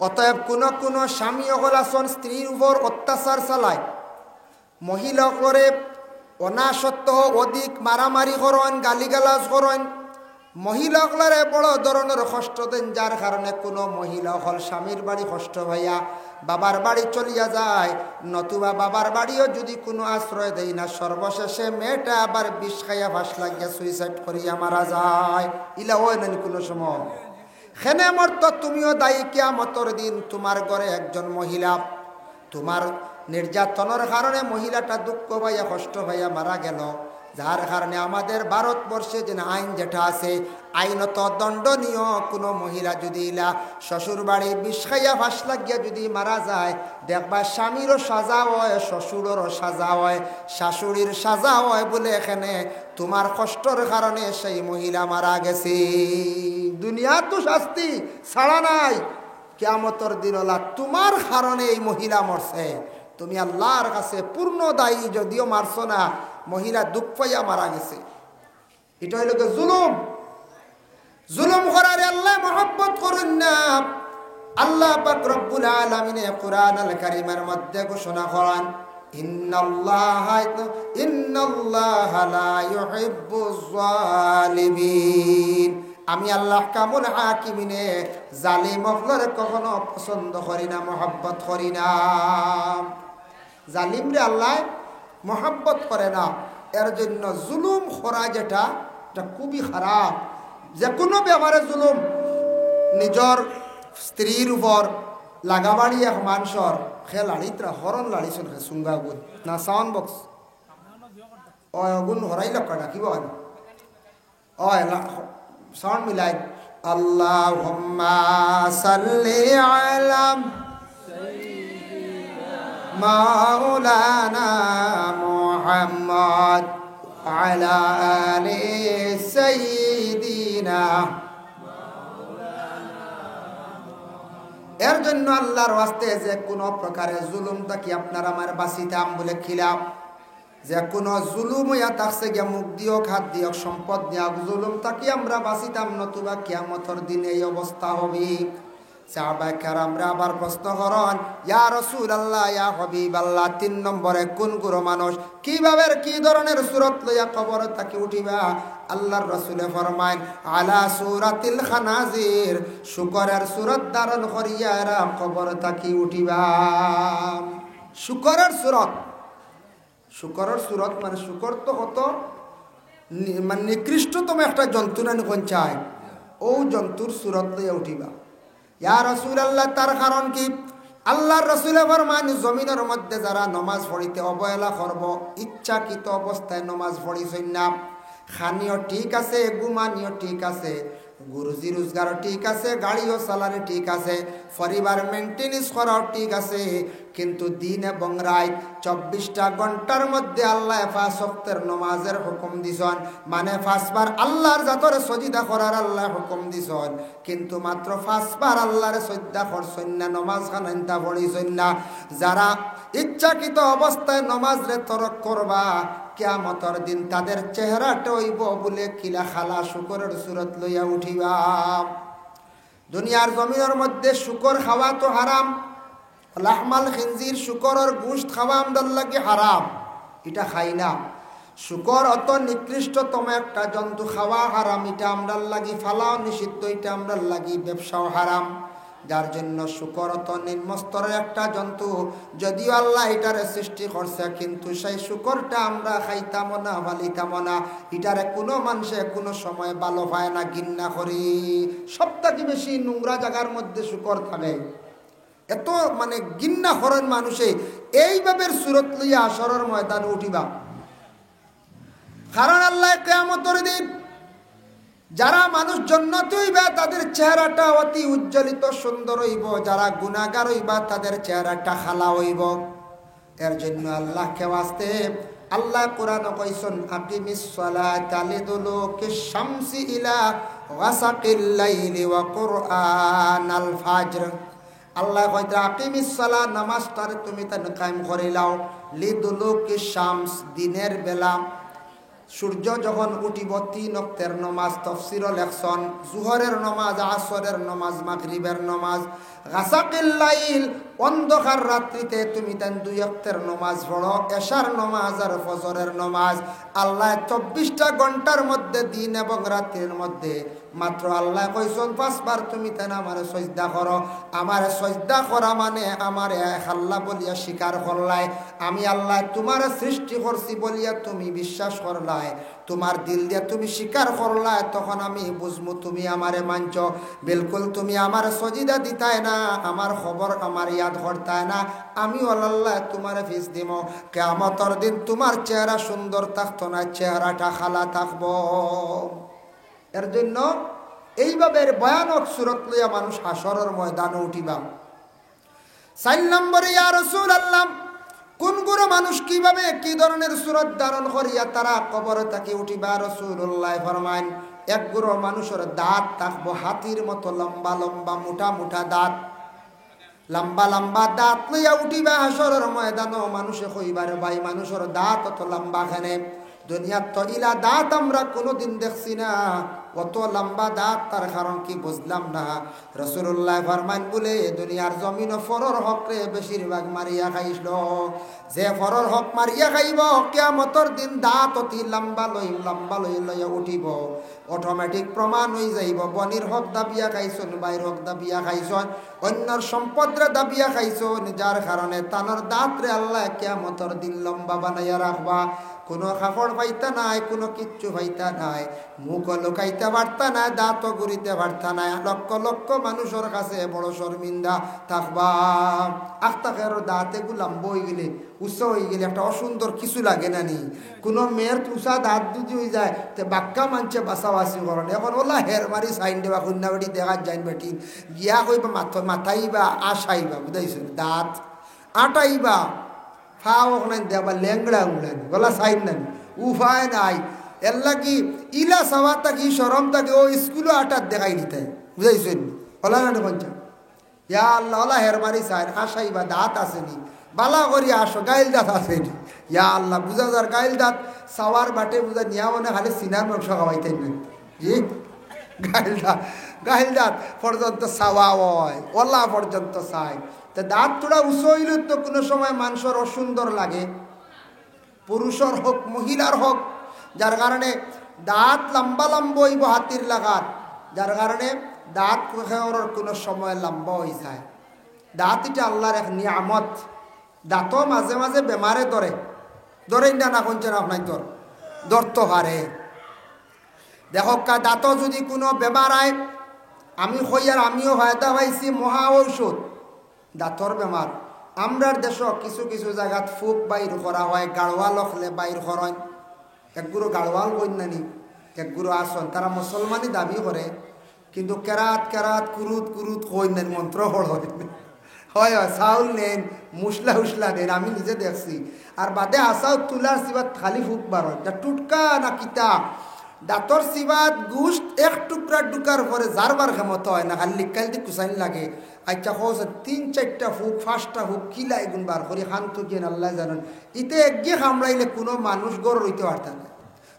অতএব কোনো স্বামী হল আসন স্ত্রীর উপর অত্যাচার চালায়, মহিলা করে অনাসত্য অধিক মারামারি করেন, গালিগালাজ করেন, মহিলাগুলারে বড় ধরনের কষ্ট দেন, যার কারণে কোনো মহিলা হল স্বামীর বাড়ি কষ্ট ভাইয়া বাবার বাড়ি চলিয়া যায়, নতুবা বাবার বাড়িও যদি কোনো আশ্রয় দেয় না, সর্বশেষে মেয়েটা আবার বিষ খাইয়া ফাঁস লাগিয়া সুইসাইড করিয়া মারা যায়। ইলা হয় না কোনো সময় খেনে মরত তুমিও দায়ী কিয়ামতের দিন। তোমার ঘরে একজন মহিলা তোমার নির্যাতনের কারণে মহিলাটা দুঃখ পাইয়া কষ্ট পাইয়া মারা গেল, যার কারণে আমাদের ভারতবর্ষে যে আইন যেটা আছে, আইনত দণ্ডনীয়। কোনো মহিলা যদি ইলা শ্বশুর বাড়ি বিষ খাইয়া ফাঁস লাগিয়া যদি মারা যায়, দেখবা স্বামীরও সাজা হয়, শ্বশুরেরও সাজা হয়, শাশুড়ির সাজা হয়, বলে এখানে তোমার কষ্টর কারণে সেই মহিলা মারা গেছে। দুনিয়া তো শাস্তি ছাড়া নাই, কিয়ামতের দিন হলা তোমার কারণে এই মহিলা মরছে, তুমি আল্লাহর কাছে পূর্ণ দায়ী। যদিও মারছো না, মহিলা দুঃখ পাইয়া মারা গেছে। এটা হইল জুলুম। জুলুম করারে আল্লাহ মহব্বত করুন না। আল্লাহ পাক রব্বুল আলামিন কুরআন আল কারীমের মধ্যে ঘোষণা করেন, ইন্নাল্লাহা লা ইউহিব্বুজ জালিমিন। আমি আল্লাহ কামুল হাকিমিনে জালিম হকলরে কখনো পছন্দ করি না, মহব্বত করি না। জালিমরে আল্লাহ মহব্বত করে না। এর জন্য জুলুম করা যেটা খুবই খারাপ। যে কোনো ব্যাপারে জুলুম, নিজর স্ত্রীর উপর লাগাবাড়ি এক মানুষের সে লাড়িতরা হরণ লাড়িছন সে সুঙ্গা গুণ না সাউন্ড বক্স গুণ হরাই লক্ষ ডাকিব সাউন্ড মিলাই আল্লাহুম্মা সাল্লি আলা মাওলানা মুহাম্মদ আলা আলি সাইয়্যিদিনা। এর জন্য আল্লাহর ওয়াস্তে যে কোনো প্রকারের জুলুম থাকি আপনার আমার বাঁচিতাম বলে খিলাম। যে কোনো জুলুম হইয়া থাকছে গিয়া মুখ দিয়ক, হাত দিয়ক, সম্পদ দিয়ক, জুলুম থাকি আমরা বাঁচিতাম, নতুবা কিয়ামতের দিনে এই অবস্থা হবে। সাহাবায়ে কেরামরা আবার প্রশ্ন করেন, ইয়া রাসূলুল্লাহ, ইয়া হাবিবাল্লাহ, 3 নম্বরে কোন গুরু মানুষ কিভাবে কি ধরনের সূরত লইয়া কবর থাকি উঠিবা? আল্লাহর রাসূলে ফরমায়, আলা সূরাতিল খানাজির, শুকরের সূরত ধারণ করিয়া এরা কবর থাকি উঠিবা। শুকরের সূরত, শুকরের সূরত মানে শুকর তো কত মানে নিকৃষ্টতম একটা জন্তু না পঞ্চায়, ও জন্তুর সূরত লইয়া উঠিবা। ইয়া রাসূলুল্লাহ, তার কারণ কি? আল্লাহর রাসূলে ফরমান, জমিনের মধ্যে যারা নামাজ পড়িতে অবহেলা করব, ইচ্ছাকৃত অবস্থায় নামাজ পড়িছেন না, খানিও ঠিক আছে, ঘুমানিও ঠিক আছে, রুজি রোজগারও ঠিক আছে, গাড়িও চালানো ঠিক আছে, পরিবার মেনটেনেন্স করাও ঠিক আছে, কিন্তু দিন এবং রাত 24টা ঘন্টার মধ্যে আল্লাহ 5 ওয়াক্তের নামাজের হুকুম দিছেন, মানে 5 বার আল্লাহর জাতরে সজদা করার আল্লাহ হুকুম দিছেন, কিন্তু মাত্র 5 বার আল্লাহরে সজদা করছেন না, নামাজ খানাইতা পড়িছেন না। যারা ইচ্ছাকৃত অবস্থায় নামাজরে তরক করবা, কিয়ামতের দিন তাদের চেহারাটা হইব বলে কিলা খালা শুকরের সূরত লইয়া উঠিবা। দুনিয়ার জমিনের মধ্যে শুকর খাওয়া তো হারাম, লাহমাল খিনজির, শুকরের গোশত খাওয়া আমদার লাগে হারাম, এটা খাই না। শুকর অত নিকৃষ্টতম একটা জন্তু, খাওয়া হারাম, এটা আমরার লাগি ফালাও নিষিদ্ধ, এটা আমরার লাগি ব্যবসাও হারাম। যার জন্য শুকর অত নিম্নস্তরের একটা জন্তু, যদিও আল্লাহ এটারে সৃষ্টি করছে, কিন্তু সেই শুকরটা আমরা খাইতাম না, ফালিতাম না, এটারে কোনো মানুষে কোনো সময় ভালো পায় না, ঘৃণা করি। সবথেকে বেশি নোংরা জায়গার মধ্যে শুকর থাকে, এত মানে ঘৃণা করেন মানুষে। এইভাবে সূরত লইয়া আসরের ময়দানে উঠিবা, কারণ আল্লাহ কিয়ামতের দিন যারা মানুষ জান্নাতে হইবা তাদের চেহারাটা অতি উজ্জ্বলিত সুন্দর হইব, যারা গুনাহগার হইবা তাদের চেহারাটা খালা হইব। এর জন্য আল্লাহকে ওয়াস্তে আল্লাহ কোরআনে কইছেন, আকিমিস সালাতা লিদুলুকিশ শামসি ইলা ওয়াসাকিল লাইলি ওয়া কুরআনাল ফাজর। আল্লাহ কইতা আকিমিস সালাত, নামাজটারে তুমি তান কায়েম করে লাও, লিদুলুকিশ শামস, দিনের বেলা, সূর্য যখন উঠিব 3 ওয়াক্তের নমাজ তাফসীর লেখছন জোহরের নমাজ আসরের নমাজ মাগরিবের নমাজ গাসাকিল লাইল অন্ধকার রাত্রিতে তুমি তান 2 ওয়াক্তের নমাজ পড়ো এশার নমাজ আর ফজরের নমাজ আল্লাহ 24টা ঘন্টার মধ্যে দিন এবং রাতের মধ্যে মাত্র আল্লাহ কইছেন 5 বার তুমি তান আমারে সিজদা করো আমারে সিজদা করা মানে আমারে আল্লাহ বলিয়া স্বীকার করলাই আমি আল্লাহ তোমার সৃষ্টি করছি বলিয়া তুমি বিশ্বাস করলাই তোমার দিল দিয়া তুমি স্বীকার করলাই তখন আমি বুঝমু তুমি আমারে মানছো বিলকুল তুমি আমার সজিদা দিতাই না আমার খবর আমার ইয়াদ করতাই না আমি আল্লাহ তোমারে ফিস দিব কিয়ামতের দিন তোমার চেহারা সুন্দর থাকতো না চেহারাটা খালা থাকবো এর জন্য এইভাবে ভয়ানক সূরত লইয়া মানুষ হাসরের ময়দানে উঠিবা 4 নম্বরে ইয়া রাসূলুল্লাহ কোন গুরু মানুষ কিভাবে কি ধরনের সূরত ধারণ করিয়া তারা কবর থেকে উঠিবা রাসূলুল্লাহ ফরমায়েন এক গুরু মানুষের দাঁত থাকবো হাতির মতো লম্বা লম্বা মোটা মোটা দাঁত লম্বা লম্বা দাঁত লইয়া উঠিবা হাসরের ময়দানে মানুষে কইবার ভাই মানুষের দাঁত অত লম্বা খানে দুনিয়ার তো ইলা দাঁত আমরা কোনোদিন দেখছি না অত লম্বা দাঁত তার কারণ কি বুঝলাম না রাসূলুল্লাহ ফরমান বলে দুনিয়ার জমিন ফরর হকরে বেশিরভাগ মারিয়া খাইছিল যে ফরর হক মারিয়া খাইব কিয়ামতের দিন দাঁত অতি লম্বা লইয়া উঠিব অটোমেটিক প্রমাণ হয়ে যাইব বনির হক দাবিয়া খাইছন বাইর হক দাবিয়া খাইছন অন্যর সম্পদরে দাবিয়া খাইছন যার কারণে তানোর দাঁতরে আল্লাহ কিয়ামতের দিন লম্বা বানাইয়া রাখবা কোনো কাপড় পাইতা নাই কোনো কিচ্ছু পাইতা নাই মুখ লুকাইতে পারতা না দাঁত গুড়িতে পারতা না লক্ষ লক্ষ মানুষের কাছে বড় শর্মিন্দা থাকবা আখতাকের দাঁত এগুলো লম্বা হয়ে গেলে উৎস হয়ে গেলে একটা অসুন্দর কিছু লাগে না নি কোনো মেয়ের উষা দাঁত যদি হয়ে যায় তো বাক্কা মানছে বাসাবাসি করেন এখন ওলা হের মারি সাইন দেবা কন্যা বেটি দেখা যাইন বেটি গিয়া কইবা মাথাইবা আশাইবা বুঝাইছো দাঁত আটাইবা ফাও নাই দেবা লেংড়া উড়ানি গলা সাইন নাই উফায় নাই এর লাগি ইলা সওয়া থাকি শরম থাকি ও স্কুলও আটার দেখাই দিতে বুঝাইছেন ওলা না পঞ্চা ইয়া আল্লাহ ওলা হের মারি সাইন আশাইবা দাঁত আসেনি বালা করি আসো গাইল দাঁত আসেনি ইয়া আল্লাহ বুঝা যার গাইল দাঁত সাওয়ার বাটে বুঝা নিয়া মনে খালি সিনার মাংস খাওয়াইতেন জি গাইল দাঁত পর্যন্ত সাওয়া হয় ওলা পর্যন্ত চাই তা দাঁত তোরা উঁচু হইলে তো কোনো সময় মানুষের অসুন্দর লাগে পুরুষের হোক মহিলার হোক যার কারণে দাঁত লম্বা লম্বা হইব হাতির লাগাত যার কারণে দাঁত কোনো সময় লম্বা হয়ে যায় দাঁত এটা আল্লাহর এক নিয়ামত দাঁতও মাঝে মাঝে বেমারে ধরে না কোনছে না আপনার ধরতে পারে দেখো দাঁত যদি কোনো বেমার আয় আমি হইয়ার আমিও ফায়দা পাইছি মহা ঔষধ দাঁতর বেমার আমরার দেশ কিছু কিছু জায়গাত ফুক বাইর করা হয় গাড়োয়াল হলে বাইর করেন একগুলো গাড়োয়াল কন্যানি একগুলো আসন তারা মুসলমানই দাবি করে কিন্তু কেরাত কেরাত কুরুত কুরুত কন্যার মন্ত্র হয় হয় চাউল নেন মুসলা উসলা নেন আমি নিজে দেখছি আর বাদে আসাও তুলার সিবাত খালি ফুক বার হয় টুটকা না কিতা দাঁতর সিবাত গুষ্ট এক টুকরা টুকার পরে যারবার ক্ষমতা হয় না খালি লিকাল দি কুসাইন লাগে আচ্ছা হোস 3-4টা ফুক 5টা ফুক কিলা এগুন বার করি খান্তু গিয়ে আল্লাহ জানেন ইতে একগিয়ে কামড়াইলে কোনো মানুষ গড় রইতে পারত না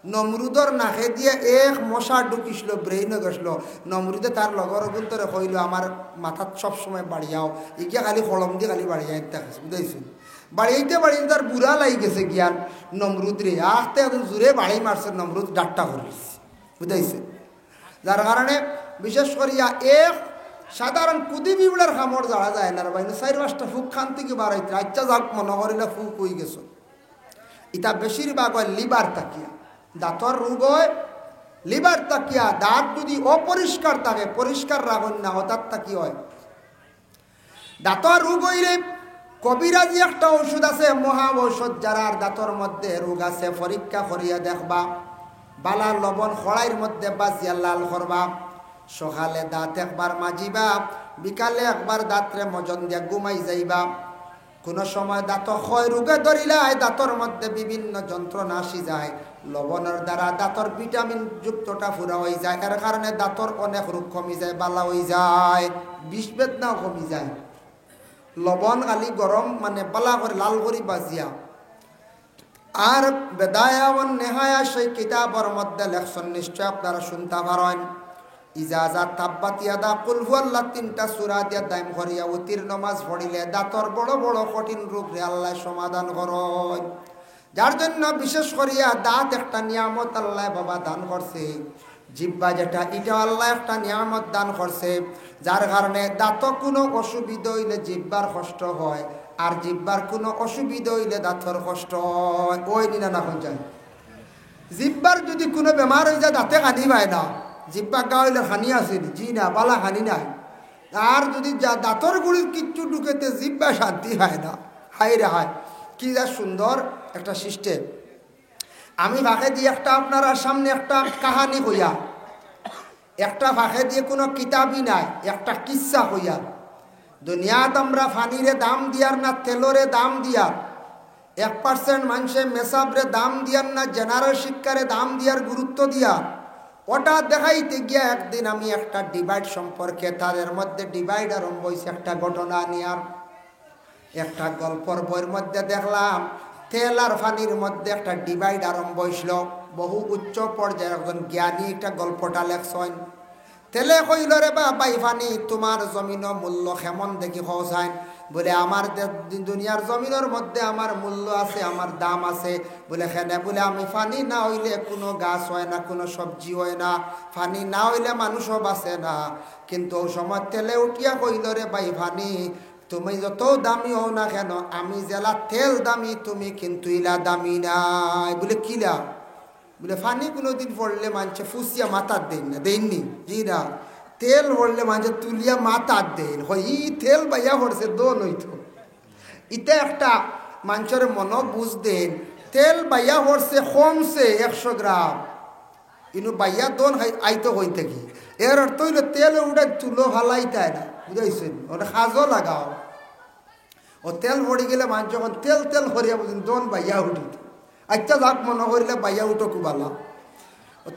নমরুদর নাকে দিয়ে এক মশা ঢুকিছিল ব্রেইনে গেছিল নমরুদে তার লগর গুন্তরে কইল আমার মাথাত সবসময় বাড়িয়াও ইকে খালি কলম দিয়ে খালি বাড়িয়া দেখাচ্ছে বুঝাইছি বাড়িতে তার বুড়া লাগি গেছে জ্ঞান নমরুদ রে আখতে এখন জোরে বাড়ি মারছে নমরুদ ডাট্টা করিস বুঝাইছে যার কারণে বিশেষ করিয়া এক সাধারণ কুদি বিবলার খামড় যাওয়া যায় না বাইন 4-5টা ফুক খান থেকে বাড়াইতে আচ্ছা যাক মনে করিলে ফুক হয়ে গেছো এটা বেশিরভাগ হয় লিভার তাকিয়া দাঁতর রোগ হয় লিভার তাকিয়া দাঁত যদি অপরিষ্কার থাকে পরিষ্কার রাখুন না হঠাৎ তাকি হয় দাঁতর রোগ হইলে কবিরাজি একটা ওষুধ আছে মহা ঔষধ যারার দাঁতর মধ্যে রোগ আছে পরীক্ষা করিয়া দেখবা বালা লবণ খড়াইয়ের মধ্যে বাজিয়া লাল করবা সকালে দাঁত একবার মাজিবা বিকালে একবার দাঁতরে মজন দিয়া ঘুমাই যাইবা কোনো সময় দাঁত ক্ষয় রোগে ধরিলাই দাঁতর মধ্যে বিভিন্ন যন্ত্রণা আসি যায় লবণের দ্বারা দাঁতর ভিটামিন যুক্তটা পুরা হয়ে যায় এর কারণে দাঁতর অনেক রোগ কমি যায় বালা হয়ে যায় বিষ বেদনাও কমি যায় লবণ খালি গরম মানে বালা করে লাল করি বাজিয়া আর বেদায়া ও নেহায়া সেই কিতাবের মধ্যে লেখছেন, নিশ্চয় আপনারা শুনতে পারেন, ইজাজাত তাব্বাত ইয়াদা কুল হুয়াল্লাহ 3টা সূরা দিয়া দাইম করিয়া উতির নামাজ পড়িলে দাতর বড় বড় কঠিন রোগ রে আল্লাহ সমাধান করেন। যার জন্য বিশেষ করিয়া দাঁত একটা নিয়ামত আল্লাহ বাবা দান করছে, জিহ্বা যেটা এটা আল্লাহ একটা নিয়ামত দান করছে, যার কারণে দাঁত কোনো অসুবিধা হইলে জিহ্বার কষ্ট হয়, আর জিহ্বার কোনো অসুবিধা হইলে দাঁতর কষ্ট হয়। ওই নিনা না কোন যায় জিহ্বার যদি কোনো বেমার হয়ে যায় দাঁতে কানি পায় না, জিহ্বা গা হইলে হানি আছে জি না, বালা হানি নাই। আর যদি দাঁতর গুড়ির কিচ্ছু ঢুকেতে জিহ্বা শান্তি হয় না। হাই রে হায়, কি যা সুন্দর একটা সিস্টেম। আমি ফাঁকে দিয়ে একটা আপনারা সামনে একটা কাহানি হইয়া, একটা ফাঁকে দিয়ে কোনো কিতাবই নাই, একটা কিচ্ছা হইয়া। দুনিয়াত আমরা ফানিরে দাম দিয়ার না তেলরে দাম দিয়ার, 1% মানুষে মেসাবরে দাম দিয়ার না জেনারেল শিক্ষারে দাম দিয়ার গুরুত্ব দিয়ার, ওটা দেখাইতে গিয়া একদিন আমি একটা ডিভাইড সম্পর্কে, তাদের মধ্যে ডিভাইড আরম্ভ হয়েছে একটা ঘটনা নিয়ার। একটা গল্পর বইয়ের মধ্যে দেখলাম তেল আর ফানির মধ্যে একটা ডিভাইড আরম্ভ হয়েছিল। বহু উচ্চ পর্যায়ের একজন জ্ঞানী একটা গল্পটা লেখছেন। তেলে কইল রে বাই ফানি, তোমার জমিনও মূল্য কেমন দেখি খোঁজাইন। বলে আমার দুনিয়ার জমিনের মধ্যে আমার মূল্য আছে, আমার দাম আছে। বলে খেনে, বলে আমি ফানি না হইলে কোনো গাছ হয় না, কোনো সবজি হয় না, ফানি না হইলে মানুষও বাঁচে না। কিন্তু ওই সময় তেলে উঠিয়া কইল রে ভাই ফানি, তুমি যত দামি হও না কেন, আমি জেলা তেল দামি, তুমি কিন্তু ইলা দামি নাই। বলে কিলা? বলে ফানি কোনোদিন পড়লে মানুষে ফুসিয়া মাথার দেন না, দেননি জি না, তেল পড়লে মানুষে তুলিয়া মাথার দেন হয়। ই তেল বাইয়া পড়ছে দোন হইতো, ইতে একটা মানুষের মন বুঝ দেন। তেল বাইয়া পড়ছে কমছে 100 গ্রাম, কিন্তু বাইয়া দোন আইতো হই থাকি। এর অর্থ হইলো তেল উঠে তুলো হালাইতায় না, বুঝাইছেন? ওটা সাজও লাগাও। ও তেল পড়ে গেলে মানুষ যখন তেল তেল করিয়া বুঝেন দোন বাইয়া উঠিত। আচ্ছা যাক মনে করিলে বাইয়া উঠো কুবালা।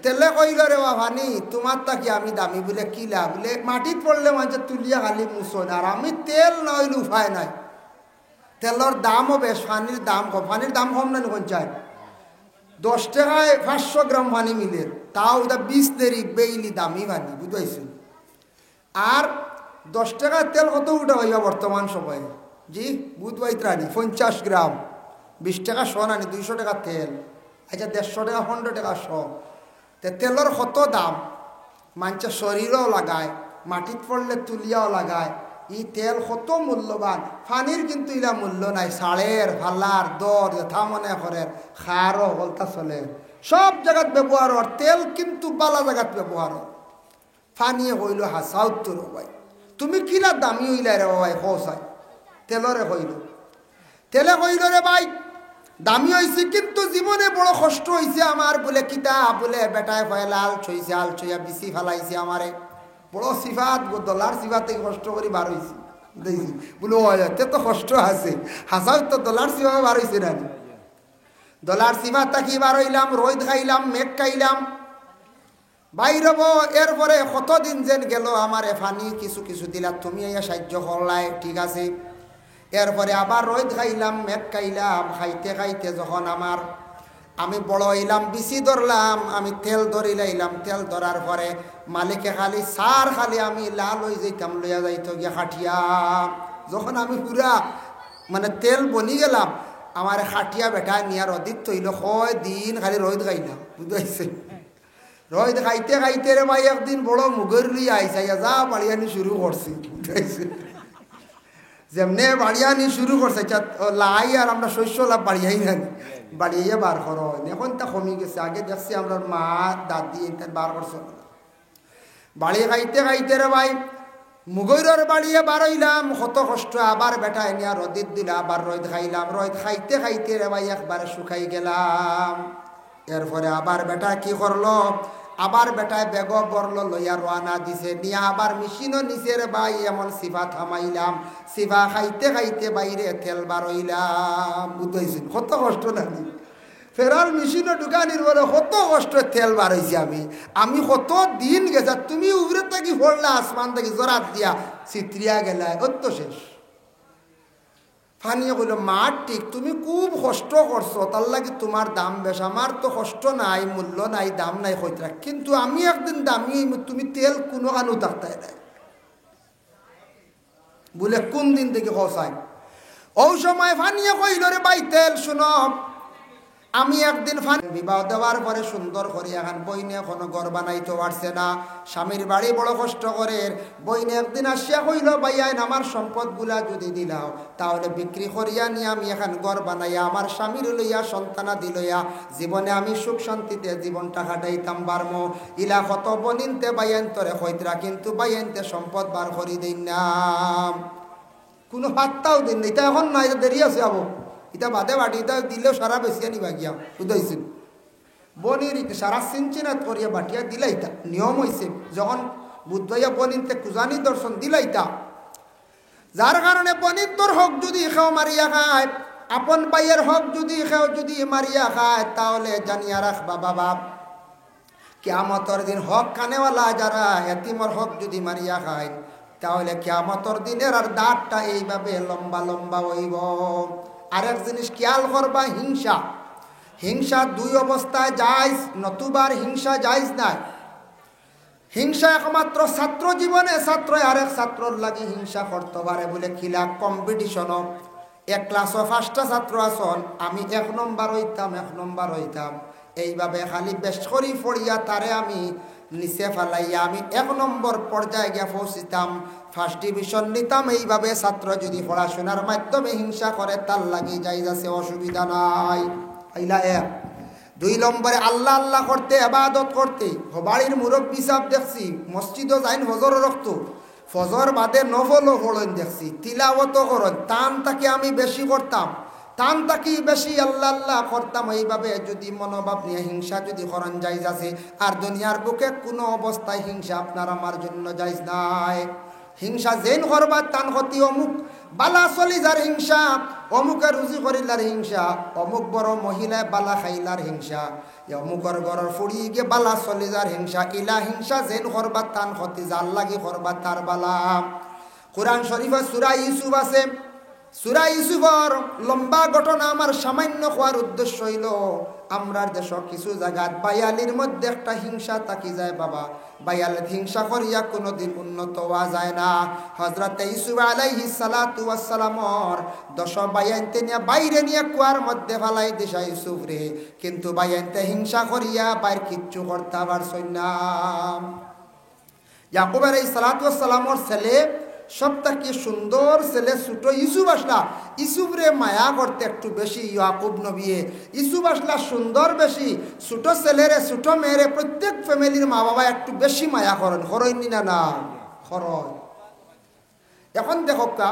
তেলে কইল রে বাবানি, তোমার তাকি আমি দামি। বলে কিলা? বলে মাটিত পড়লে মানুষ তুলিয়া খালি মুছন, আর আমি তেল না হইলে উপায় নাই। তেলের দামও বেশ, ফানির দাম কম। ফানির দাম কম না পঞ্চায়েত 10 টাকায় 500 গ্রাম পানি মিলে, তাও ওটা 20 দেরি বেইলি দামি পানি, বুঝতে। আর 10 টাকার তেল কত উঠা হইবা বর্তমান সময়ে? জি বুধবাইত রানি 50 গ্রাম, 20 টাকা শ আনি 200 টাকা তেল। আচ্ছা 150 টাকা 100 টাকা শ। তেলের কত দাম, মানুষের শরীরও লাগায়, মাটিত পড়লে তুলিয়াও লাগায়। ই তেল কত মূল্যবান, ফানির কিন্তু ইলা মূল্য নাই। সাড়ের ফালার দর যথা মনে করেন, খারও বলতা চলে, সব জায়গাত ব্যবহার হর। তেল কিন্তু বালা জায়গাত ব্যবহার হর। ফানিয়ে হইল হাসাও তোর ভাই, তুমি কিলা দামি হইলা রে ভাই হসাই? তেলরে হইল, তেলে হইল রে ভাই দামি হয়েছে, কিন্তু জীবনে বড় কষ্ট হয়েছে আমার। বলে কিতা? বলে বেটায় ফয়লা আল ছইছে, আল ছইয়া বিচি ফেলাইছে আমারে। বড় সিফাত, ডলার সিফাত থেকে কষ্ট করে বার হয়েছি দেখছি। বলে ও তে তো কষ্ট আছে, হাসাও তো ডলার সিফা বার হয়েছে না। ডলার সিফাত থাকি বার হইলাম, রোদ খাইলাম, মেঘ খাইলাম, বাইরব। এরপরে কতদিন যেন গেল, আমার ফানি কিছু কিছু দিলা, তুমি এই সাহায্য করলাই, ঠিক আছে। এরপরে আবার রোদ খাইলাম, মেঘ খাইলাম, খাইতে খাইতে যখন আমি বড় হইলাম, বিচি ধরলাম, আমি তেল ধরি লাইলাম। তেল ধরার পরে মালিকে খালি সার খালি আমি লাল হয়ে যাইতাম, লইয়া যাইতো গিয়া খাটিয়া। যখন আমি পুরা মানে তেল বনি গেলাম, আমার খাটিয়া বেটা নিয়ে রদিত তৈল, কয় দিন খালি রোদ খাইলাম, বুঝতে। রোদ খাইতে খাইতে রে ভাই একদিন বড় মুগের লইয়া আইসা, যা বাড়িয়ানি শুরু করছি, বুঝতে। যেমনে বাড়িয়ানি শুরু করছে, লাই আর আমরা শস্য লাভ বাড়িয়াই নানি, বাড়িয়ে বার করো। এখন তা কমে গেছে, আগে দেখছি আমরা মা দাদি বার করছো। বাড়ি খাইতে খাইতে রে ভাই মুগৈরের বাড়িয়ে বার হইলাম, কত কষ্ট। আবার বেটা এনিয়া রদিত দিলা, আবার রোদ খাইলাম। রোদ খাইতে খাইতে রে ভাই একবারে শুকাই গেলাম। এরপরে আবার বেটা কি করলো, আবার বেটায় বেগ বরলো, লইয়া রোয়ানা দিছে, নিয়ে আবার মেশিনও নিচে রে ভাই। এমন সিফা থামাইলাম, সিফা খাইতে খাইতে বাইরে তেল বার হইলাম, বুঝতেছেন কত কষ্ট নাকি। ফেরার মেশিনও ঢুকানির বলে কত কষ্ট তেল বার হয়েছি আমি কত দিন গেছে। তুমি উপরে থাকি পড়লে, আসমান থেকে জোরাত দিয়া চিত্রিয়া গেলা, অত শেষ। ফানিয়ে কইল মা ঠিক তুমি খুব কষ্ট করছো তার লাগে তোমার দাম বেশ আমার তো কষ্ট নাই মূল্য নাই দাম নাই কইতরা কিন্তু আমি একদিন দামি তুমি তেল কোনো কানু থাকতাই নাই বলে কোন দিন থেকে খসাই ও সময় ফানিয়ে কইল রে ভাই তেল শুনো আমি একদিন বিবাহ দেওয়ার পরে সুন্দর করে এখন বইনে এখনো ঘর বানাইতে পারছে না স্বামীর বাড়ি বড় কষ্ট করে বইনে একদিন আসিয়া কইল ভাইয়াইন আমার সম্পদগুলা যদি দিলাও তাহলে বিক্রি করিয়া নিয়ে আমি এখন ঘর বানাইয়া আমার স্বামীর লইয়া সন্তানাদি লইয়া জীবনে আমি সুখ শান্তিতে জীবনটা কাটাইতাম বারমো ইলা কত বনিনতে বাইয়াইন তরে হইতরা কিন্তু বাইয়াইনতে সম্পদ বার করি দিন না কোনো হাতটাও দিন না এটা এখন না এটা দেরি আছে আবো এটা বাদে বাটি এটা দিলেও সারা বেশি নিবা গিয়া বুঝাইছিল বনির সারা সিনচিনাত করিয়া বাটিয়া দিলাইতা নিয়ম হয়েছে যখন বুধবাইয়া বনিতে কুজানি দর্শন দিলাইতা যার কারণে বনির তোর হক যদি খেও মারিয়া খায় আপন বাইয়ের হক যদি খেও যদি মারিয়া খায় তাহলে জানিয়া রাখবা বাবা কিয়ামতের দিন হক খানেওয়ালা যারা এতিমর হক যদি মারিয়া খায় তাহলে কিয়ামতের দিনের আর দাঁতটা এইভাবে লম্বা লম্বা হইব আরেক জিনিস খেয়াল করবা হিংসা হিংসা দুই অবস্থায় যাইজ নতুবার হিংসা যাইজ নাই হিংসা একমাত্র ছাত্র জীবনে ছাত্র আরেক ছাত্রর লাগে হিংসা করতে পারে বলে খিলা কম্পিটিশন এক ক্লাসও 5টা ছাত্র আসন আমি 1 নম্বর হইতাম এইভাবে খালি বেশ করি পড়িয়া তারে আমি নিচে ফেলাইয়া আমি 1 নম্বর পর্যায়ে গিয়ে পৌঁছিতাম ফার্স্ট ডিভিশন নিতাম এইভাবে ছাত্র যদি পড়াশোনার মাধ্যমে হিংসা করে তার লাগি যাই যাচ্ছে অসুবিধা নাই আইলা 1 2 নম্বরে আল্লাহ আল্লাহ করতে ইবাদত করতে বাড়ির মুরব্বি সাহেব দেখছি মসজিদও যাইন ফজর রক্ত ফজর বাদে নফলও পড়েন দেখছি তিলাওয়াত করেন তান তাকে আমি বেশি করতাম তান তাকি বেশি আল্লাহ আল্লাহ করতাম এইভাবে যদি মনোভাব নিয়ে হিংসা যদি করেন যাইজ আছে আর দুনিয়ার বুকে কোনো অবস্থায় হিংসা আপনার আমার জন্য যাইজ নাই হিংসা যেন করবা তান হতি অমুক বালা চলি যার হিংসা অমুকে রুজি করিলার হিংসা অমুক বড় মহিলায় বালা খাইলার হিংসা অমুকর ঘরের ফুড়ি গিয়ে বালা চলি যার হিংসা ইলা হিংসা যেন করবা তান হতি যার লাগি করবা তার বালা কোরআন শরীফে সূরা ইউসুফ আছে সূরা ইউসুফের লম্বা ঘটনা আমার সামান্য হওয়ার উদ্দেশ্য হইল আমরার দেশ কিছু জায়গাত বায়ালির মধ্যে একটা হিংসা থাকি যায় বাবা বায়ালির হিংসা করিয়া কোনোদিন উন্নত হওয়া যায় না হযরতে ইউসুফ আলাইহিস সালাতু ওয়াস সালামর 10 বায়ানতে নিয়ে বাইরে নিয়ে কুয়ার মধ্যে ফেলাই দিশা ইউসুফ রে কিন্তু বায়ানতে হিংসা করিয়া বাইর কিচ্ছু করতে পারছই না ইয়াকুব আলাইহিস সালাতু ওয়াস সালামর ছেলে সবথেকে সুন্দর ছেলে ছোট ইউসুফ আসলা ইউসুফ রে মায়া করতে একটু বেশি ইয়াকুব নবীয়ে ইউসুফ আসলা সুন্দর বেশি ছোট ছেলেরে ছোট মেয়েরে প্রত্যেক ফ্যামিলির মা বাবা একটু বেশি মায়া করেন করইনি না না করয় এখন দেখো কা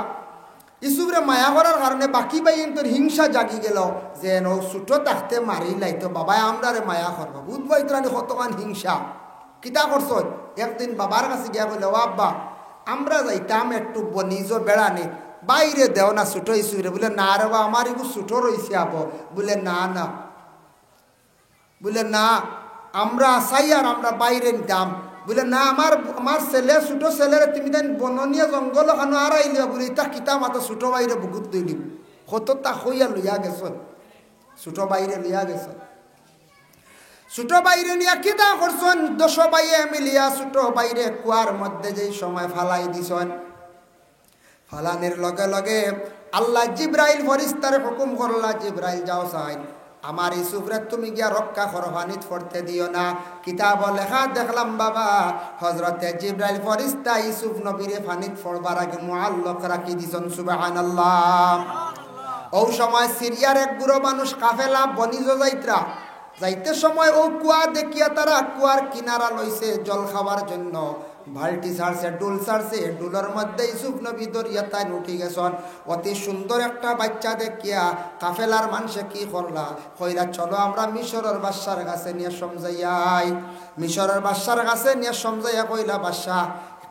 ইউসুফ রে মায়া করার কারণে বাকি বাইন তোর হিংসা জাগি গেল যে নো ছোট থাকতে মারি লাইতো বাবা আমরা রে মায়া করবো বুধবাই তোরানি কতক্ষণ হিংসা কিতা করছ একদিন বাবার কাছে গিয়া বলে ও আব্বা আমরা যাইতাম একটু বনিজ বেড়ানি বাইরে দেও না ছোট ইসুরে বলে না রে বা আমার এগুলো ছোট রয়েছে আব বলে না না বলে না আমরা চাই আর আমরা বাইরে নিতাম বলে না আমার আমার ছেলে ছোট ছেলের তুমি দেন বননীয় জঙ্গল খানো আর আইলে বলে তা কিতা মাতো ছোট বাইরে বুকুত দিলি কত তা হইয়া লইয়া গেছ ছোট বাইরে লইয়া গেছ ছোট বাইরে নিয়ে কিতা করছেন 10 বাইয়ে মিলিয়া ছোট বাইরে কুয়ার মধ্যে যেই সময় ফালাই দিছেন ফালানের লগে লগে আল্লাহ জিব্রাইল ফেরেশতারে হুকুম করলা জিব্রাইল যাও চাই আমার ইউসুফরে তুমি গিয়া রক্ষা করো পানিত পড়তে দিও না কিতাব লেখা দেখলাম বাবা হযরতে জিব্রাইল ফেরেশতা ইউসুফ নবীরে পানিত পড়বার আগে মুআল্লাক রাখি দিছেন সুবহানাল্লাহ ও সময় সিরিয়ার এক বুড়ো মানুষ কাফেলা বনিজ যাইত্রা যাইতে সময় ও কুয়া দেখিয়া তারা কুয়ার কিনারা লইছে জল খাওয়ার জন্য বালতি ছাড়ছে ডুল ছাড়ছে ডুলের মধ্যে ইউসুফ নবী দরিয়া তাই উঠে গেছেন অতি সুন্দর একটা বাচ্চা দেখিয়া কাফেলার মানুষে কি করলা কইলা চলো আমরা মিশরের বাদশার কাছে নিয়ে সমঝাইয়াই মিশরের বাদশার কাছে নিয়ে সমঝাইয়া কইলা বাদশা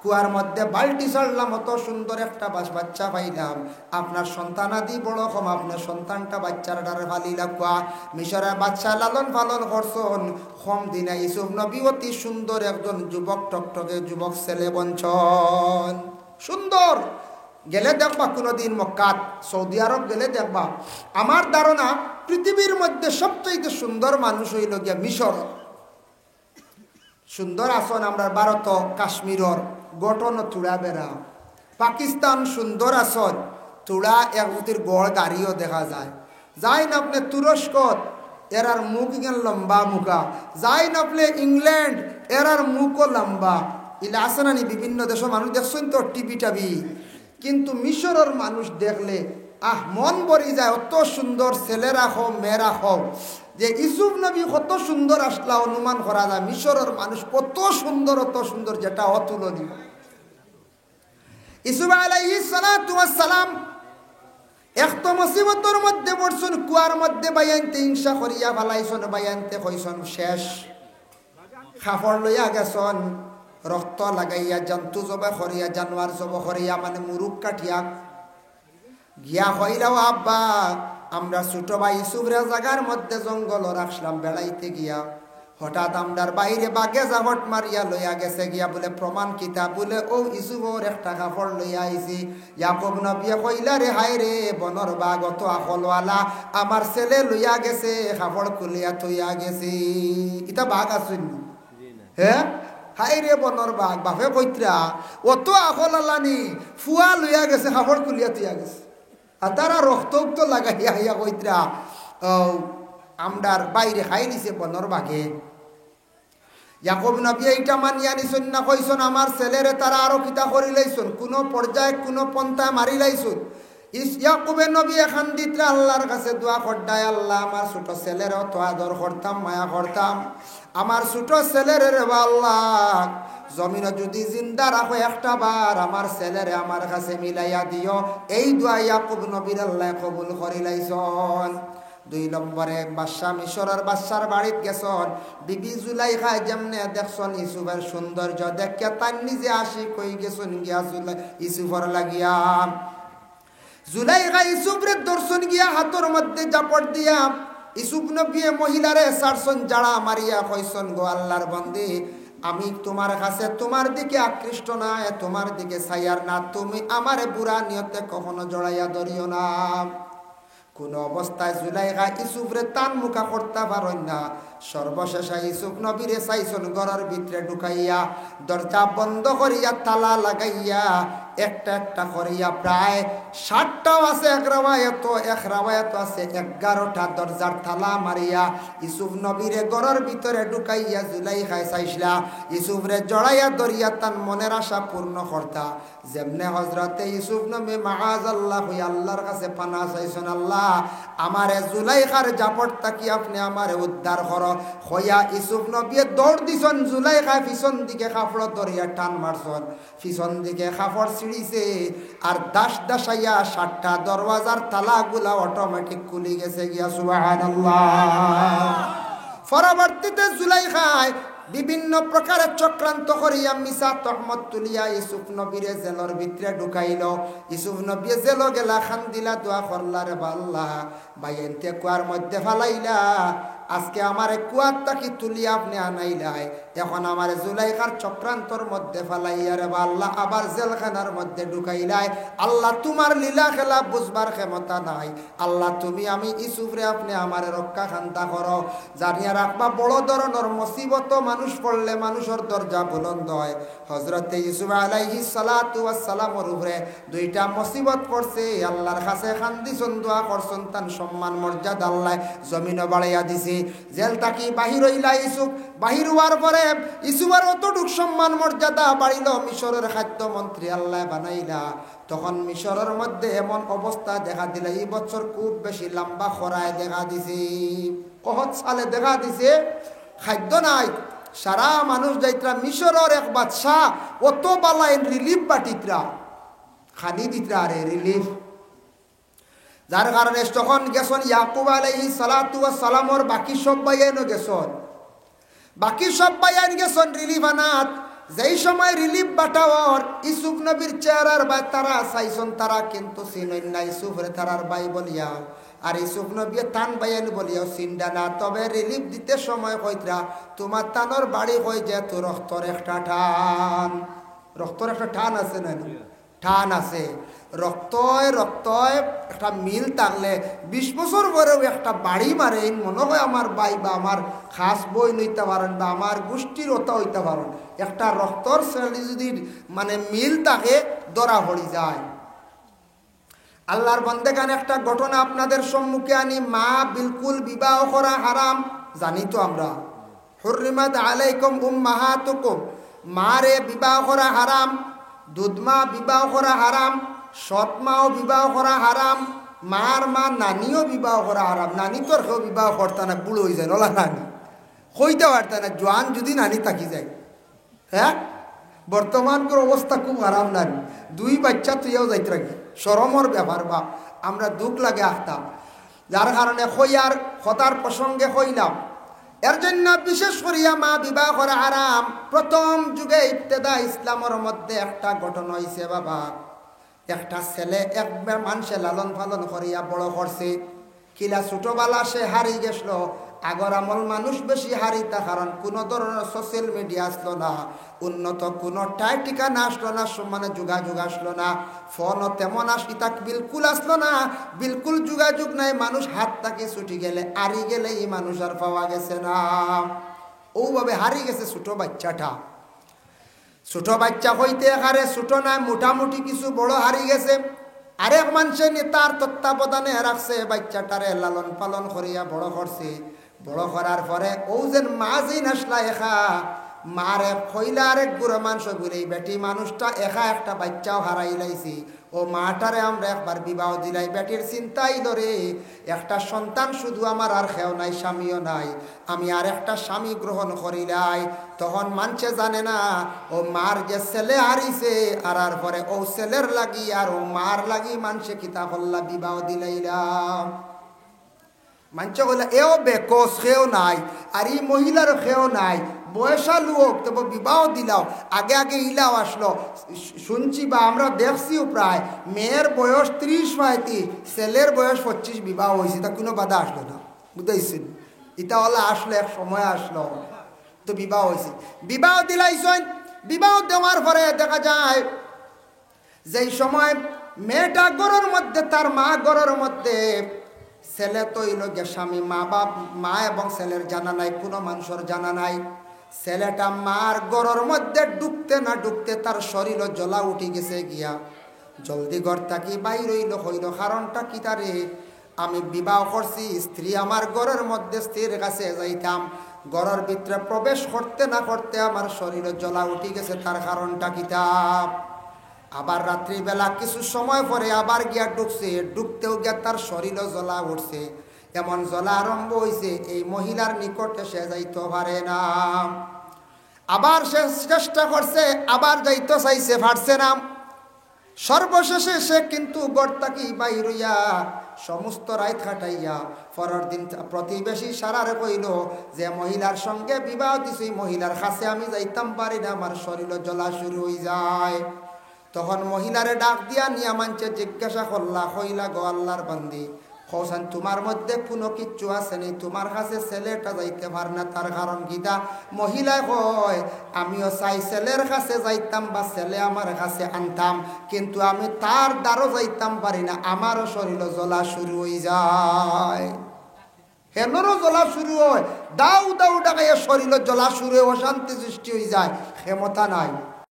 কুয়ার মধ্যে বালতি ছাড়লাম অত সুন্দর একটা বাচ্চা পাইলাম আপনার সন্তানাদি বড় কম আপনার সন্তানটা বাচ্চার ডারে ফালিলা কুয়া মিশরের বাচ্চা লালন পালন করছেন কম দিনে ইউসুফ নবী অতি সুন্দর একজন যুবক টকটকে যুবক ছেলে বঞ্চন সুন্দর গেলে দেখবা কোনোদিন মক্কাত সৌদি আরব গেলে দেখবা আমার ধারণা পৃথিবীর মধ্যে সবচেয়ে সুন্দর মানুষ হইল গিয়া মিশর সুন্দর আসন আমরা ভারত কাশ্মীরর গঠন চূড়া বেড়া পাকিস্তান সুন্দর আসন চূড়া একতির গড় দাঁড়িয়েও দেখা যায় যাই না আপনি তুরস্ক এরার মুখ গেল লম্বা মুখা যাই না আপনি ইংল্যান্ড এরার মুখও লম্বা ইলা আছে না বিভিন্ন দেশের মানুষ দেখছেন তো টিভি টাবি কিন্তু মিশরের মানুষ দেখলে মন ভরি যায় অত সুন্দর ছেলেরা হোক মেয়েরা হোক যে ইউসুফ নবী কত সুন্দর আসলা অনুমান করা যায় মিশরের মানুষ কত সুন্দর অত সুন্দর যেটা অতুলনীয় ইউসুফ আলাইহিস সালাতু ওয়াস সালাম এক মুসিবতের মধ্যে পড়ছন কুয়ার মধ্যে বাইয়ানতে হিংসা করিয়া ফালাইছন বাইয়ানতে কইছন শেষ খাফড় লইয়া গেছন রক্ত লাগাইয়া জন্তু জবা করিয়া জানোয়ার জব করিয়া মানে মুরুখ কাটিয়া গিয়া হইলাও আব্বা আমরা ছোট ভাই ইউসুফের জায়গার মধ্যে জঙ্গল রাখলাম বেড়াইতে গিয়া হঠাৎ আমরার বাইরে বাগে জাহট মারিয়া লইয়া গেছে গিয়া বলে প্রমাণ কিতাব বলে ও ইউসুফর একটা কাপড় লইয়া আইছি ইয়াকুব নবী কইলা রে হায় রে বনর বাঘ অত আখলওয়ালা আমার ছেলে লইয়া গেছে কাপড় খুলিয়া থইয়া গেছি এটা বাঘ আসুন হ্যাঁ হায় রে বনর বাঘ বাপে কইত্রা অত আখলালানি ফুয়া লইয়া গেছে কাপড় খুলিয়া থইয়া গেছে আর তারা রক্ত উক্ত লাগাইয়া হইয়া কইত্রা আমরার বাইরে খাই দিছে বনর বাঘে ইয়াকুব নবী এইটা মানিয়া নিছুন না কইছন আমার ছেলেরে তারা আরো কিতা করি লাইছুন কোনো পর্যায়ে কোনো পন্থা মারি লাইছুন ইয়াকুবে নবী এখান দিত্রা আল্লাহর কাছে দোয়া করডায় আল্লাহ আমার ছোট ছেলের অত আদর করতাম মায়া করতাম আমার ছোট ছেলের রে আল্লাহ জমিন যদি জিন্দা রাখো একটা বার আমার ছেলেরে আমার কাছে মিলাইয়া দিও এই দোয়া ইয়াকুব নবীর আল্লাহ কবুল করি লাইছন 2 নম্বরে বাদশা মিশরের বাদশার বাড়িতে গেছন বিবি জুলাইখা যেমনে দেখছন ইউসুফের সৌন্দর্য দেখে তার নিজে আশিক হয়ে গেছন গিয়া ইউসুফর লাগিয়া জুলাইখা ইউসুফরে দর্শন গিয়া হাতের মধ্যে জাপট দিয়া ইউসুফ নবী মহিলারে সারসন জাড়া মারিয়া কইছন গো আল্লাহর বন্দী আমি তোমার কাছে তোমার দিকে আকৃষ্ট না তোমার দিকে ছায়ার না তুমি আমারে বুড়া নিয়তে কখনো জড়াইয়া ধরিও না কোন অবস্থায় জুলাইখা ইউসুফরে টান মুখা করতে পারেন না সর্বশেষে ইউসুফ নবীরে চাইছন ঘরের ভিতরে ঢুকাইয়া দরজা বন্ধ করিয়া তালা লাগাইয়া একটা একটা করিয়া প্রায় 60টাও আছে এক রাওয়ায়াত আছে 11টা দরজার তালা মারিয়া ইউসুফ নবীরে ঘরের ভিতরে ঢুকাইয়া জুলাইখা চাইছিলা ইউসুফরে জড়াইয়া ধরিয়া তার মনের আশা পূর্ণ করতা যেমনে হযরতে ইউসুফ নবী মাআযাল্লাহ হই আল্লাহর কাছে পানা চাইছেন আল্লাহ আমারে জুলাইখার জাপট তাকি আপনি আমারে উদ্ধার করো হইয়া ইউসুফ নবী দৌড় দিছন জুলাইখা পিছন দিকে কাপড় ধরিয়া টান মারছন পিছন দিকে কাপড় ছিড়িছে আর দাসাইয়া 60টা দরওয়াজার তালাগুলা অটোমেটিক খুলে গেছে গিয়া সুবহানাল্লাহ পরবর্তীতে জুলাইখায় বিভিন্ন প্রকারের চক্রান্ত করিয়া মিসা তহমত তুলিয়া ইউসুফ নবীরে জেলর ভিতরে ঢুকাইল ইউসুফ নবী জেল গেলা খান দিলা দোয়া করলা রে আল্লাহ বাইনতে কুয়ার মধ্যে ফালাইলা আজকে আমার কুয়ার তাকি তুলিয়া আপনি আনাইলাই এখন আমার জুলাইখার চক্রান্তর মধ্যে ফালাইয়া রে আল্লাহ আবার জেলখানার মধ্যে ঢুকাইলাই আল্লাহ তোমার লীলা খেলা বুঝবার ক্ষমতা নাই আল্লাহ তুমি আমি ইউসুফরে আপনি আমার রক্ষা খান্তা করো জানিয়া রাখবা বড় ধরনের মুসিবত মানুষ পড়লে মানুষের দরজা বুলন্দ হয় হযরতে ইউসুফ আলাইহিস সালাতু ওয়াস সালামের উপরে 2টা মুসিবত পড়ছে আল্লাহর কাছে খান্দিছন দোয়া করছন তান সম্মান মর্যাদা আল্লাহ জমিনে বাড়াইয়া দিছে জেল তাকি বাহির হইলা ইউসুফ বাহির হওয়ার পরে ইউসুফের অতটুক সম্মান মর্যাদা বাড়িল মিশরের খাদ্য মন্ত্রী আল্লাহ বানাইলা তখন মিশরের মধ্যে এমন অবস্থা দেখা দিল এই বছর খুব বেশি লম্বা খরায় দেখা দিছে কহত সালে দেখা দিছে খাদ্য নাই সারা মানুষ যাইত্রা মিশরের এক বাদশা অত বালাইন রিলিফ বাটিত্রা খানি দিত্রা রে রিলিফ যার কারণে তখন গেছন ইয়াকুব আলাইহিস সালাতু ওয়াস সালামর বাকি সব বাইয়ানো গেছন বাকি সব বাইয়ান গেছন রিলিফ আনাত যেই সময় রিলিফ বাটাওয়ার ইউসুফ নবীর চেহারার বাই তারা চাইছন তারা কিন্তু চিনেন না ইউসুফরে তারার বাই বলিয়া আর ইউসুফ নবী তান বাইয়ান বলিয়া চিন্তা না তবে রিলিফ দিতে সময় কইত্রা তোমার তানোর বাড়ি কই যে তো রক্তর একটা টান আছে না টান আছে। রক্তয় রক্তয় একটা মিল থাকলে 20 বছর পরেও একটা বাড়ি মারে মনে হয় আমার ভাই বা আমার খাস বই নইতে পারেন বা আমার গোষ্ঠীর ওটা হইতে পারেন। একটা রক্তর শ্রেণী যদি মানে মিল থাকে ধরা পড়ি যায়। আল্লাহর বান্দাগান একটা ঘটনা আপনাদের সম্মুখে আনি। মা বিলকুল বিবাহ করা হারাম জানি তো আমরা। হুররিমাত আলাইকুম উম্মাহাতুকুম, মারে বিবাহ করা হারাম, দুধমা বিবাহ করা হারাম, সৎমাও বিবাহ করা হারাম, মার মা নানিও বিবাহ করা হারাম। নানি তো আর কেউ বিবাহ করতে না, বুড়ো হয়ে যায় ওলা নানি হইতে পারত না, জোয়ান যদি নানি থাকি যায়। হ্যাঁ, বর্তমানকার অবস্থা খুব খারাপ। নানি 2 বাচ্চা তুইও যাইতে রাখি, শরমর ব্যাপার বা আমরা দুঃখ লাগে আখতাম। যার কারণে হইয়ার হতার প্রসঙ্গে হইলাম। এর জন্য বিশেষ করিয়া মা বিবাহ করা হারাম। প্রথম যুগে ইবতেদা ইসলামের মধ্যে একটা ঘটনা হয়েছে বাবা। একটা ছেলে একবার মানুষে লালন পালন করিয়া বড় করছে, কিলা ছোটবেলা সে হারিয়ে গেছিল। আগর আমল মানুষ বেশি হারিতা, কারণ কোনো ধরনের সোশ্যাল মিডিয়া আসলো না, উন্নত কোনো ঠিকানা আসলো না, মানে যোগাযোগ আসলো না, ফোনও তেমন আসিতা বিলকুল আসলো না, বিলকুল যোগাযোগ নাই। মানুষ হাত তাকে ছুটি গেলে হারিয়ে গেলে এই মানুষ আর পাওয়া গেছে না। ওভাবে হারিয়ে গেছে ছোট বাচ্চাটা। ছোট বাচ্চা হইতে হারে ছোট নাই, মোটামুটি কিছু বড় হারিয়ে গেছে। আরেক মানুষে তার তত্ত্বাবধানে রাখছে, বাচ্চাটারে লালন পালন করিয়া বড় করছে। বড় করার পরে ও যেন মা যেই নাসলা একা মারে খইলা আরেক বুড়ো মানুষ ঘুরে বেটি মানুষটা একা একটা বাচ্চাও হারাই লাইছি। ও মাটারে আমরা একবার বিবাহ দিলাই, বেটির চিন্তাই ধরে একটা সন্তান শুধু আমার আর খেও নাই, স্বামীও নাই, আমি আর একটা স্বামী গ্রহণ করিলাই। তখন মানুষে জানে না ও মার যে ছেলে হারিছে, আর পরে ও ছেলের লাগি আর ও মার লাগি মানুষে কিতাব আল্লাহ বিবাহ দিলাইলাম। মানুষ বলে এও বেকস খেও নাই, আর এই মহিলারও খেও নাই, বয়সা লোক তবে বিবাহ দিলাও। আগে আগে ইলাও আসলো, শুনছি বা আমরা দেখছিও প্রায় মেয়ের বয়স 30-35, ছেলের বয়স 25, বিবাহ হয়েছে। তা কোনো বাধা আসলো না, বুঝাইছেন? এটা হলে আসলো এক সময় আসলো তো বিবাহ হয়েছে। বিবাহ দিলাইছেন, বিবাহ দেওয়ার পরে দেখা যায় যেই সময় মেয়েটা গড়ের মধ্যে, তার মা গড়ের মধ্যে, ছেলে তো এই লোক স্বামী, মা এবং ছেলের জানা নাই, কোনো মানুষের জানা নাই। ছেলেটা মার গড়ের মধ্যে ঢুকতে না ঢুকতে তার শরীর জ্বলা উঠে গেছে গিয়া। জলদি ঘর থাকি বাইর হইল, হইল কারণটা কি? তারে আমি বিবাহ করছি, স্ত্রী আমার ঘরের মধ্যে, স্ত্রীর কাছে যাইতাম, ঘরের ভিতরে প্রবেশ করতে না করতে আমার শরীর জ্বলা উঠে গেছে, তার কারণটা কিতাব। আবার রাত্রিবেলা কিছু সময় পরে আবার গিয়া ঢুকছে, ঢুকতেও গিয়া তার শরীরও জ্বলা উঠছে। এমন জ্বলা আরম্ভ হয়েছে, এই মহিলার নিকটে সে যাইতে পারে না। আবার সে চেষ্টা করছে, আবার যাইতে চাইছে, পারছে না। সর্বশেষে সে কিন্তু গড়তাকি বাইরইয়া সমস্ত রাত কাটাইয়া পরের দিন প্রতিবেশী সারারে কইল যে মহিলার সঙ্গে বিবাহ দিছি, মহিলার কাছে আমি যাইতাম পারি না, আমার শরীর জ্বলা শুরু হয়ে যায়। তখন মহিলারে ডাক দিয়া নিয়া মানছে জিজ্ঞাসা করলা, কইলা গো আল্লাহর বান্দি, কৌসান তোমার মধ্যে কোনো কিচ্ছু আসেনি, তোমার কাছে ছেলেটা যাইতে পার না, তার কারণ গীতা? মহিলা কয় আমিও চাই ছেলের কাছে যাইতাম বা ছেলে আমার কাছে আনতাম, কিন্তু আমি তার দ্বারও যাইতাম পারি না, আমারও শরীর জ্বলা শুরু হয়ে যায়। হেনরও জ্বলা শুরু হয়, দাউ দাউ ডাকাইয়া শরীর জ্বলা শুরু হয়ে অশান্তি সৃষ্টি হয়ে যায়, ক্ষমতা নাই।